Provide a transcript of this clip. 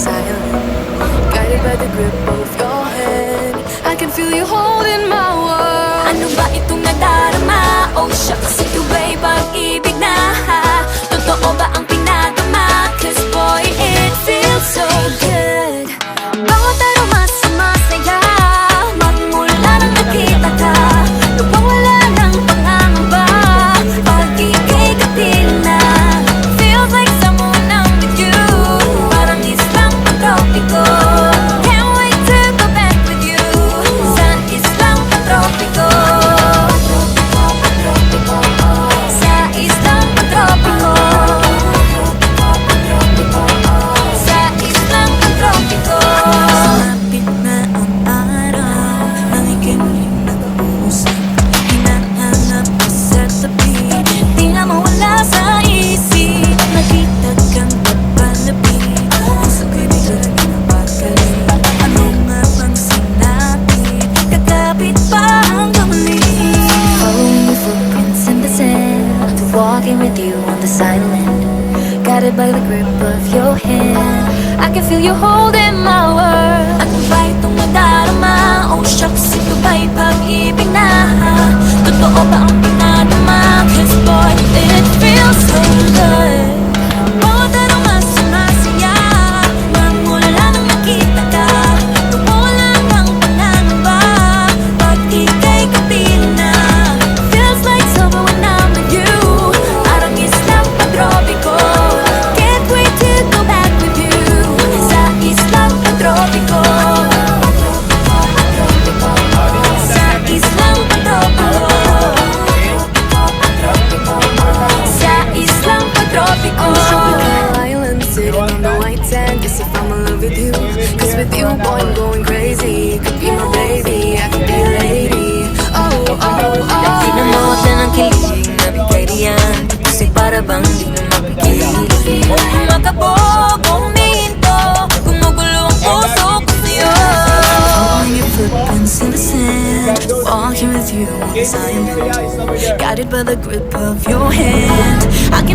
silent, guided by the grip of your hand. I can feel you holding my world. Ano ba itong nadarama? Oh shucks, ito ba'y pag-ibig na? Totoo ba ang pinagama? Cause boy, it feels so good. Bawat aroma sumasaya, magmula nang nakita ka. Nawawala ng pangangamba, pag ika'y kapiling na. Feels like someone I'm with you, parang islang pantropiko. Can't wait to go back with you, sa islang pantropiko. Sa islang pantropiko. Sa islang pantropiko. Sumapit na ang araw, nang ika'y muling nag-uusap. Hinahanap ka sa tabi, di na mawala sa isip. Nakita kang papalapit, puso ko'y biglang napagaling. Ano nga bang sinapit, kakapit pa hanggang muli. Following your footprints in the sand, walking with you on the silent, guided by the grip of your hand. I can feel you holding my world. Ano ba itong nadarama? Oh shucks, ito ba'y pag-ibig na? Totoo ba ang pinadama? Cause boy, it feels so good. Bawat aroma sumasaya, magmula nang nakita ka. Nawawala ng pangangamba, pag ika'y kapiling na. Feels like summer when I'm with you, parang islang pantropiko. Can't wait to go back with you, sa islang pantropiko. Sa islang pantropiko. Sa islang pantropiko. Island sitting on the white sand, guess if I'm in love with you. Cause with you, boy, I'm going crazy. Could be my baby, I could be a lady. Oh, oh, oh. Pinamawag na ng kilig na bigay riyan, kasi para bang di na mapigil. Makabog, huminto, gumugulo ang puso ko sa'yo. Following your footprints in the sand, walking with you on the silent, guided by the grip of your hand. I can